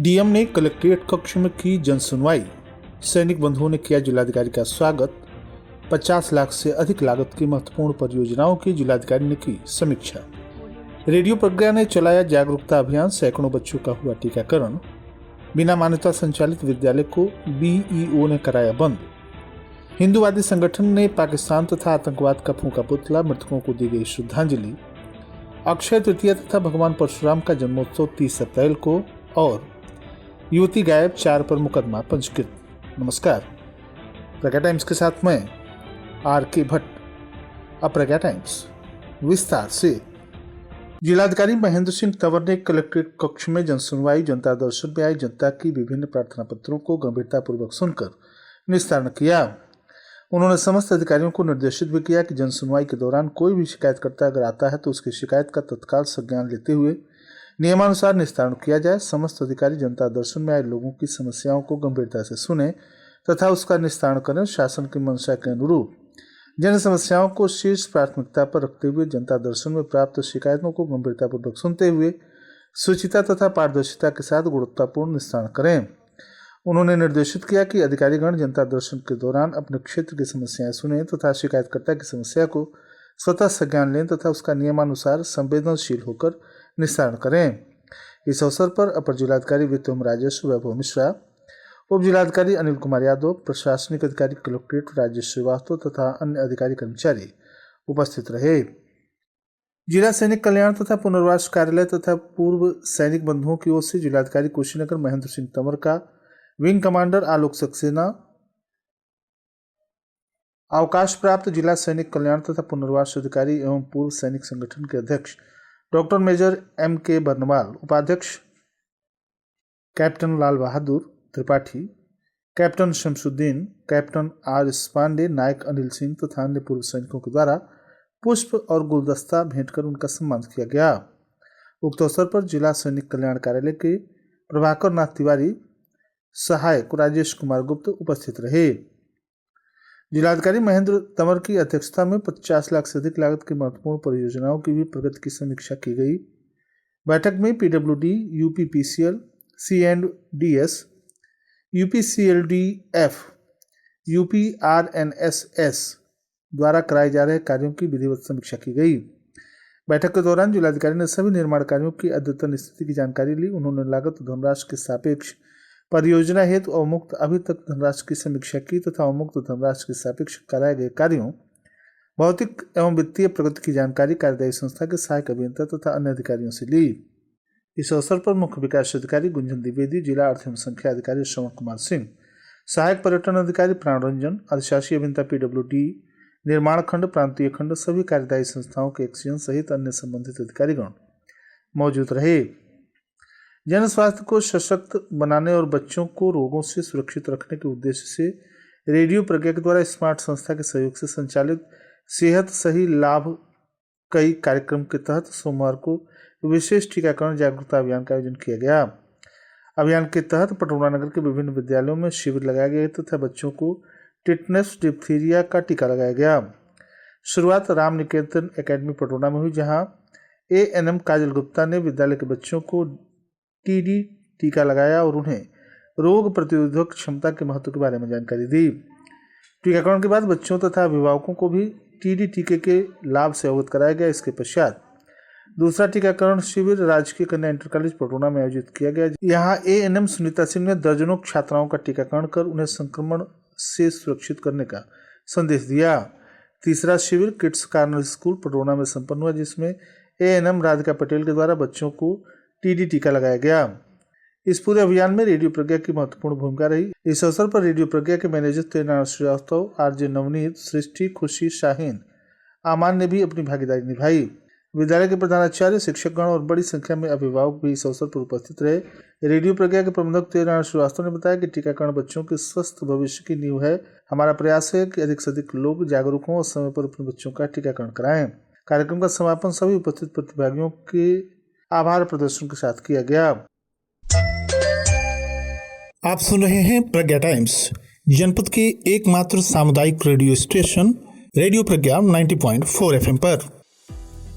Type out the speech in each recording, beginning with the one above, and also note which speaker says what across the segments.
Speaker 1: DM ने collectorate कक्ष में की जनसुनवाई। सैनिक बंधुओं ने किया जिलाधिकारी का स्वागत। 50 लाख से अधिक लागत की महत्वपूर्ण परियोजनाओं की जिलाधिकारी ने की समीक्षा। रेडियो प्रज्ञा ने चलाया जागरूकता अभियान। सैकड़ों बच्चों का हुआ टीकाकरण। बिना मान्यता संचालित विद्यालय को बीईओ ने कराया बंद। हिंदूवादी संगठन ने पाकिस्तान तथा आतंकवाद का फूंका पुतला। मृतकों को दी गई श्रद्धांजलि। अक्षय तृतीया तथा भगवान परशुराम का जन्मोत्सव 30 अप्रैल को। और युवती गायब, 4 पर मुकदमा पंजीकृत। नमस्कार, प्रज्ञा टाइम्स के साथ मैं आर.के. भट्ट। अब प्रज्ञा टाइम्स विस्तार से। जिलाधिकारी महेंद्र सिंह तंवर ने कलेक्ट्रेट कक्ष में जनसुनवाई। जनता दर्शन में आई जनता की विभिन्न प्रार्थना पत्रों को गंभीरतापूर्वक सुनकर निस्तारण किया। उन्होंने समस्त अधिकारियों को निर्देशित भी किया कि जनसुनवाई के दौरान कोई भी शिकायतकर्ता अगर आता है तो उसकी शिकायत का तत्काल संज्ञान लेते हुए नियमानुसार निस्तारण किया जाए। समस्त अधिकारी जनता दर्शन में आए लोगों की समस्याओं को गंभीरता से सुने तथा उसका निस्तारण करें। शासन की मंशा के अनुरूप जन समस्याओं को शीर्ष प्राथमिकता पर रखते हुए जनता दर्शन में प्राप्त शिकायतों को गंभीरतापूर्वक सुनते हुए शुचिता तथा पारदर्शिता के साथ गुणवत्तापूर्ण निस्तारण करें। उन्होंने निर्देशित किया कि अधिकारीगण जनता दर्शन के दौरान अपने क्षेत्र की समस्याएं सुनें तथा शिकायतकर्ता की समस्या को स्वतः संज्ञान लें तथा उसका नियमानुसार संवेदनशील होकर निस्तारण करें। इस अवसर पर अपर जिलाधिकारी वित्त एवं राजस्व वैभव मिश्रा, उप जिलाधिकारी अनिल कुमार यादव, प्रशासनिक अधिकारी कलेक्ट्रेट राजेश श्रीवास्तव तथा अन्य अधिकारी कर्मचारी उपस्थित रहे। जिला सैनिक कल्याण तथा पुनर्वास कार्यालय तथा पूर्व सैनिक बंधुओं की ओर से जिलाधिकारी कुशीनगर महेंद्र सिंह तंवर का विंग कमांडर आलोक सक्सेना, अवकाश प्राप्त जिला सैनिक कल्याण तथा पुनर्वास अधिकारी एवं पूर्व सैनिक संगठन के अध्यक्ष डॉक्टर मेजर M.K. बर्नवाल, उपाध्यक्ष captain Lal Bahadur Tripathi, captain Shamsuddin, captain R. Pandey, Naik Anil Singh तथा अन्य पूर्व सैनिकों के द्वारा पुष्प और गुलदस्ता भेंट कर उनका सम्मान किया गया। उक्त अवसर पर जिला सैनिक कल्याण कार्यालय के प्रभाकर नाथ तिवारी, सहायक राजेश कुमार गुप्त उपस्थित रहे। जिलाधिकारी महेंद्र तंवर की अध्यक्षता में 50 लाख से अधिक लागत की महत्वपूर्ण परियोजनाओं की भी प्रगति की समीक्षा की गई। बैठक में PWD, UPPCL, C&DS, UPCLDF, UPRNSS द्वारा कराए जा रहे कार्यों की विधिवत समीक्षा की गई। बैठक के दौरान जिलाधिकारी ने सभी निर्माण कार्यों की अद्यतन स्थिति की जानकारी ली। उन्होंने लागत धनराशि के सापेक्ष परियोजना हेतु अवमुक्त अभी तक धनराशि की समीक्षा की तथा अवमुक्त धनराशि के सापेक्ष कराए गए कार्यों, भौतिक एवं वित्तीय प्रगति की जानकारी कार्यदायी संस्था के सहायक अभियंता तथा अन्य अधिकारियों से ली। इस अवसर पर मुख्य विकास अधिकारी गुंजन द्विवेदी, जिला अर्थ एवं संख्या अधिकारी श्रवण कुमार सिंह, सहायक पर्यटन अधिकारी प्राण रंजन, अधिशासी अभियंता PWD निर्माण खंड, प्रांतीय खंड, सभी कार्यदायी संस्थाओं के एक्सीजन सहित अन्य संबंधित अधिकारीगण मौजूद रहे। जन स्वास्थ्य को सशक्त बनाने और बच्चों को रोगों से सुरक्षित रखने के उद्देश्य से रेडियो प्रज्ञा के द्वारा स्मार्ट संस्था के सहयोग से संचालित सेहत सही लाभ कई कार्यक्रम के तहत सोमवार को विशेष टीकाकरण जागरूकता अभियान का आयोजन किया गया। अभियान के तहत पटौरा नगर के विभिन्न विद्यालयों में शिविर लगाया गया तथा बच्चों को टिटनेस, डिप्थीरिया का टीका लगाया गया। शुरुआत राम निकेतन एकेडमी पटौरा में हुई, जहां ANM काजल गुप्ता ने विद्यालय के बच्चों को TD टीका लगाया और उन्हें रोग प्रतिरोधक क्षमता के महत्व के बारे में जानकारी दी। टीकाकरण के बाद बच्चों तथा अभिभावकों को भी TD टीके के लाभ से अवगत कराया गया। इसके पश्चात दूसरा टीकाकरण शिविर राजकीय कन्या इंटर कॉलेज पटौरा में आयोजित किया गया। यहाँ ANM सुनीता सिंह ने दर्जनों छात्राओं का टीकाकरण कर उन्हें संक्रमण से सुरक्षित करने का संदेश दिया। तीसरा शिविर किड्स कार्नर स्कूल पटौरा में संपन्न हुआ, जिसमें ANM राधिका पटेल के द्वारा बच्चों को TD टीका लगाया गया। इस पूरे अभियान में रेडियो प्रज्ञा की महत्वपूर्ण भूमिका रही। इस अवसर पर रेडियो प्रज्ञा के मैनेजर तेजनारायण श्रीवास्तव, RJ नवनीत, सृष्टि, खुशी, शाहीन, आमान ने भी अपनी भागीदारी निभाई। विद्यालय के प्रधानाचार्य, शिक्षकगण और बड़ी संख्या में अभिभावक भी इस अवसर पर उपस्थित रहे। रेडियो प्रज्ञा के प्रबंधक तेजनारायण श्रीवास्तव ने बताया कि टीकाकरण बच्चों के स्वस्थ भविष्य की नींव है। हमारा प्रयास है कि अधिक से अधिक लोग जागरूक हों और समय पर अपने बच्चों का टीकाकरण कराएं। कार्यक्रम का समापन सभी उपस्थित प्रतिभागियों के आभार प्रदर्शन के साथ किया गया।
Speaker 2: आप सुन रहे हैं प्रज्ञा टाइम्स, जनपद के एकमात्र सामुदायिक रेडियो स्टेशन रेडियो प्रज्ञा 90.4 FM पर।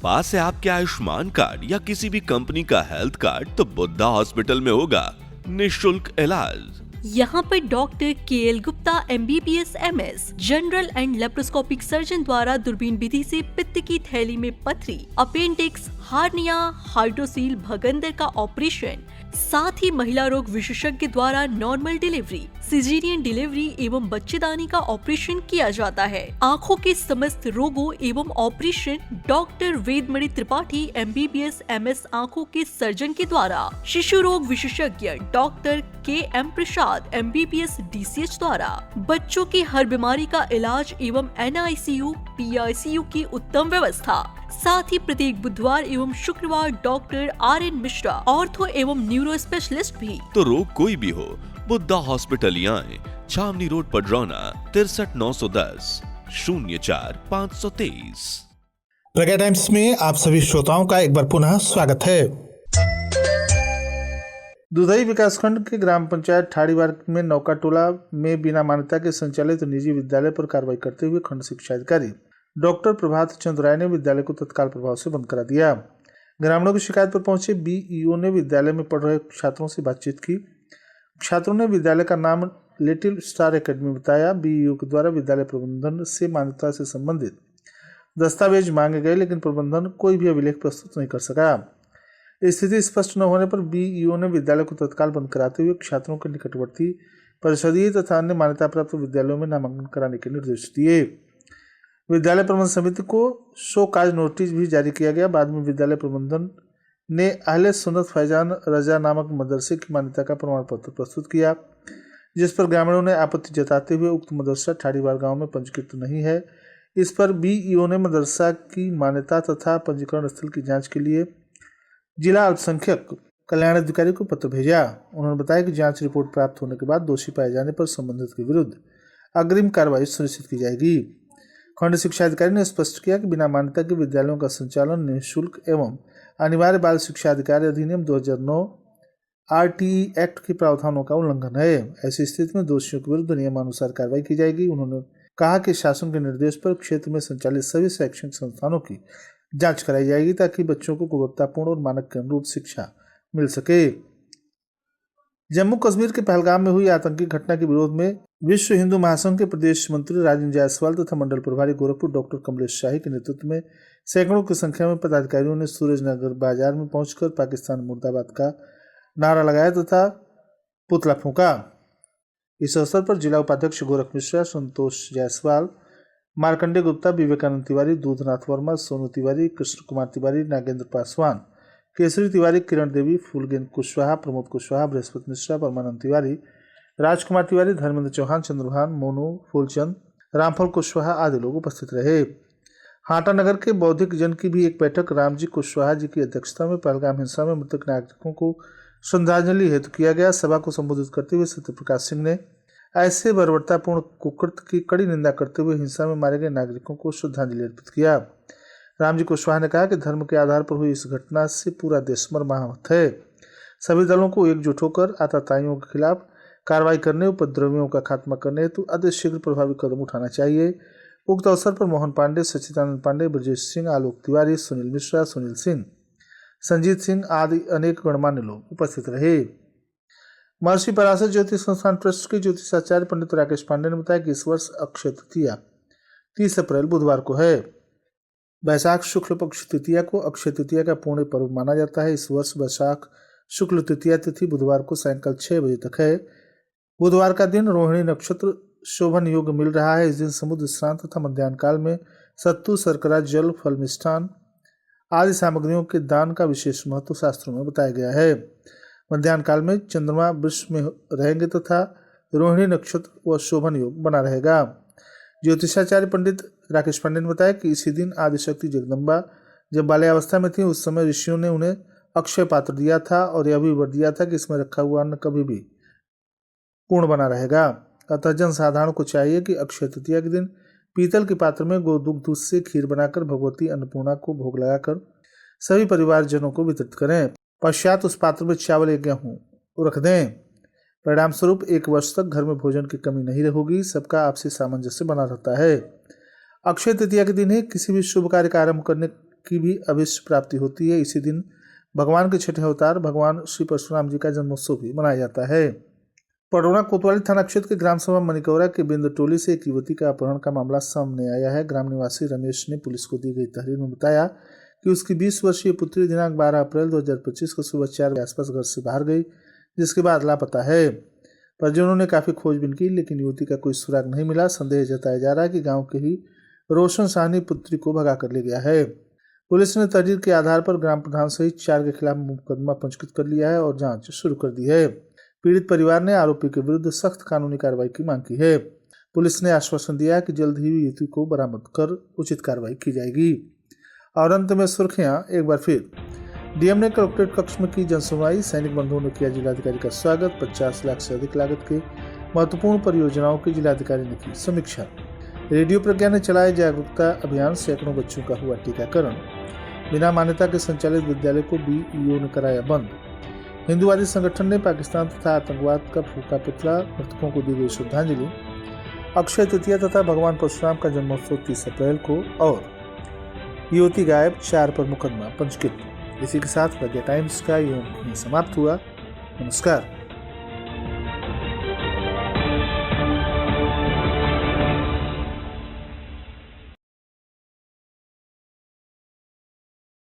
Speaker 3: पास है आपके आयुष्मान कार्ड या किसी भी कंपनी का हेल्थ कार्ड तो बुद्धा हॉस्पिटल में होगा। निःशुल्क इलाज।
Speaker 4: यहाँ पर doctor KL Gupta MBBS MS general and laparoscopic surgeon द्वारा दूरबीन विधि से पित्त की थैली में पथरी, अपेंडिक्स, हार्निया, हाइड्रोसील भगंदर का ऑपरेशन, साथ ही महिला रोग विशेषज्ञ द्वारा नॉर्मल डिलीवरी, सिजेरियन डिलीवरी एवं बच्चेदानी का ऑपरेशन किया जाता है। आँखों के समस्त रोगों एवं operation doctor Vedmani Tripathi MBBS MS आँखों के सर्जन के द्वारा, शिशु रोग विशेषज्ञ डॉक्टर KM प्रसाद MBBS DCH द्वारा, बच्चों की हर बीमारी का इलाज एवं NICU PICU की उत्तम व्यवस्था। साथ ही प्रत्येक बुधवार एवं शुक्रवार डॉक्टर RN मिश्रा ऑर्थो एवं न्यूरो स्पेशलिस्ट भी।
Speaker 3: तो रोग कोई भी हो, बुद्धा हॉस्पिटल आए, छावनी रोड पडरौना 63 910 04 523।
Speaker 2: प्रज्ञा टाइम्स में आप सभी श्रोताओं का एक बार पुनः स्वागत है।
Speaker 1: दुधई विकासखंड के ग्राम पंचायत ठाड़ीवार में नौका टोला में बिना मान्यता के संचालित निजी विद्यालय पर कार्रवाई करते हुए खंड शिक्षा अधिकारी डॉक्टर प्रभात चंद्र राय ने विद्यालय को तत्काल प्रभाव से बंद करा दिया। ग्रामीणों की शिकायत पर पहुंचे BEO ने विद्यालय में पढ़ रहे छात्रों से बातचीत की। छात्रों ने विद्यालय का नाम लिटिल स्टार एकेडमी बताया। BEO के द्वारा विद्यालय प्रबंधन से मान्यता से संबंधित दस्तावेज मांगे गए, लेकिन प्रबंधन कोई भी अभिलेख प्रस्तुत नहीं कर सका। स्थिति स्पष्ट न होने पर BEO ने विद्यालय को तत्काल बंद कराते हुए छात्रों के निकटवर्ती परिषदीय तथा अन्य मान्यता प्राप्त विद्यालयों में नामांकन कराने के निर्देश दिए। विद्यालय प्रबंधन समिति को शो काज नोटिस भी जारी किया गया। बाद में विद्यालय प्रबंधन ने अहले सुन्नत फैजान रजा नामक मदरसे की मान्यता का प्रमाण पत्र प्रस्तुत किया, जिस पर ग्रामीणों ने आपत्ति जताते हुए उक्त मदरसा ठाड़ीवार गांव में पंजीकृत नहीं है। इस पर BEO ने मदरसा की मान्यता तथा पंजीकरण स्थल की जाँच के लिए जिला अल्पसंख्यक कल्याण अधिकारी को पत्र भेजा। उन्होंने बताया कि जांच रिपोर्ट प्राप्त होने के बाद दोषी पाए जाने पर संबंधित के विरुद्ध अग्रिम कार्रवाई सुनिश्चित की जाएगी। खंड शिक्षा अधिकारी ने स्पष्ट किया कि बिना मान्यता के विद्यालयों का संचालन निःशुल्क एवं अनिवार्य बाल शिक्षा अधिकार अधिनियम 2009 RTE एक्ट के प्रावधानों का उल्लंघन है। ऐसी स्थिति में दोषियों के विरुद्ध नियमानुसार कार्रवाई की जाएगी। उन्होंने कहा कि शासन के निर्देश पर क्षेत्र में संचालित सभी शैक्षणिक संस्थानों की जांच कराई जाएगी ताकि बच्चों को गुणवत्तापूर्ण और मानक के अनुरूप शिक्षा मिल सके। जम्मू कश्मीर के पहलगाम में हुई आतंकी घटना के विरोध में विश्व हिंदू महासंघ के प्रदेश मंत्री राजेंद्र जायसवाल तथा मंडल प्रभारी गोरखपुर डॉक्टर कमलेश शाही के नेतृत्व में सैकड़ों की संख्या में पदाधिकारियों ने सूरजनगर बाजार में पहुंचकर पाकिस्तान मुर्दाबाद का नारा लगाया तथा पुतला फूंका। इस अवसर पर जिला उपाध्यक्ष गोरख मिश्रा, संतोष जायसवाल, मार्कंडे गुप्ता, विवेकानंद तिवारी, दूधनाथ वर्मा, सोनू तिवारी, कृष्ण कुमार तिवारी, नागेंद्र पासवान, केसरी तिवारी, किरण देवी, फूलगेंद कुशवाहा, प्रमोद कुशवाहा, बृहस्पति मिश्रा, परमानंद तिवारी, राजकुमार तिवारी, धर्मेंद्र चौहान, चंद्रभान, मोनू, फूलचंद, रामफल कुशवाहा आदि लोग उपस्थित रहे। हाटा नगर के बौद्धिक जन की भी एक बैठक रामजी कुशवाहा जी की अध्यक्षता में पहलगाम हिंसा में मृतक नागरिकों को श्रद्धांजलि हेतु किया गया। सभा को संबोधित करते हुए सत्यप्रकाश सिंह ने ऐसे बर्बरतापूर्ण कुकृत्य की कड़ी निंदा करते हुए हिंसा में मारे गए नागरिकों को श्रद्धांजलि अर्पित किया। रामजी कुशवाहा ने कहा कि धर्म के आधार पर हुई इस घटना से पूरा देश मर्माहत है। सभी दलों को एकजुट होकर आतताइयों के खिलाफ कार्रवाई करने, उपद्रवियों का खात्मा करने हेतु अति शीघ्र प्रभावी कदम उठाना चाहिए। उक्त अवसर पर मोहन पांडे, सच्चिदानंद पांडे, ब्रजेश सिंह, आलोक तिवारी, सुनील मिश्रा, सुनील सिंह, संजीत सिंह आदि अनेक गणमान्य लोग उपस्थित रहे। महर्षि पराशर ज्योतिष संस्थान ट्रस्ट के ज्योतिषाचार्य पंडित राकेश पांडे ने बताया कि इस वर्ष अक्षय तृतीया 30 अप्रैल बुधवार को है। वैशाख शुक्ल पक्ष तृतीया को अक्षय तृतीया का पूर्ण पर्व माना जाता है। इस वर्ष वैशाख शुक्ल तृतीया तिथि बुधवार को सायंकाल 6 बजे तक है। बुधवार का दिन रोहिणी नक्षत्र शोभन योग मिल रहा है। इस दिन समुद्र स्नान तथा मध्याह्न काल में सत्तू, शर्करा, जल, फल, मिष्ठान आदि सामग्रियों के दान का विशेष महत्व शास्त्रों में बताया गया है। मध्याह्न काल में चंद्रमा वृष में रहेंगे तथा रोहिणी नक्षत्र व शोभन योग बना रहेगा। ज्योतिषाचार्य पंडित राकेश पांडे ने बताया कि इसी दिन आदिशक्ति जगदम्बा जब बाल्यावस्था में थी, उस समय ऋषियों ने उन्हें अक्षय पात्र दिया था और यह भी वर दिया था कि इसमें रखा हुआ अन्न कभी भी पूर्ण बना रहेगा। अतः जन साधारण को चाहिए कि अक्षय तृतीया के दिन पीतल के पात्र में गोदुग्ध दूध से खीर बनाकर भगवती अन्नपूर्णा को भोग लगाकर सभी परिवारजनों को वितरित करें। पश्चात उस पात्र में चावल या गेहूं रख दें। परिणाम स्वरूप 1 वर्ष तक घर में भोजन की कमी नहीं रहेगी। सबका आपसी सामंजस्य बना रहता है। अक्षय तृतीया के दिन ही किसी भी शुभ कार्य का आरंभ करने की भी अवश्य प्राप्ति होती है। इसी दिन भगवान के छठे अवतार भगवान श्री परशुराम जी का जन्मोत्सव भी मनाया जाता है। पडरौना कोतवाली थाना क्षेत्र के ग्राम सभा मनिकौरा के बिंद टोली से एक युवती का अपहरण का मामला सामने आया है। ग्राम निवासी रमेश ने पुलिस को दी गई तहरीर में बताया कि उसकी 20 वर्षीय पुत्री दिनांक 12 अप्रैल 2025 को सुबह 4 के आसपास घर से बाहर गई, जिसके बाद लापता है। परिजनों ने काफी खोजबीन की, लेकिन युवती का कोई सुराग नहीं मिला। संदेह जताया जा रहा है कि गांव के ही रोशन साहनी पुत्री को भगा कर ले गया है। पुलिस ने तहरीर के आधार पर ग्राम प्रधान सहित 4 के खिलाफ मुकदमा पंजीकृत कर लिया है और जांच शुरू कर दी है। पीड़ित परिवार ने आरोपी के विरुद्ध सख्त कानूनी कार्रवाई की मांग की है। पुलिस ने आश्वासन दिया कि जल्द ही युवती को बरामद कर उचित कार्रवाई की जाएगी। और अंत में सुर्खियां एक बार फिर। डीएम ने कलेक्ट्रेट कक्ष में की जनसुनवाई। सैनिक बंधुओं ने किया जिलाधिकारी का स्वागत। 50 लाख से अधिक लागत के महत्वपूर्ण परियोजनाओं की जिलाधिकारी ने की समीक्षा। रेडियो प्रज्ञा ने चलाए जागरूकता अभियान। सैकड़ों बच्चों का हुआ टीकाकरण। बिना मान्यता के संचालित विद्यालय को बीईओ ने कराया बंद। हिंदूवादी संगठन ने पाकिस्तान तथा आतंकवाद का फूका पुतला। मृतकों को दी गई श्रद्धांजलि। अक्षय तृतीया तथा भगवान परशुराम का जन्मोत्सव 30 अप्रैल को। और युवती गायब, 4 पर मुकदमा पंजीकृत। इसी के साथ प्रज्ञा टाइम्स का यूं समाप्त हुआ। नमस्कार।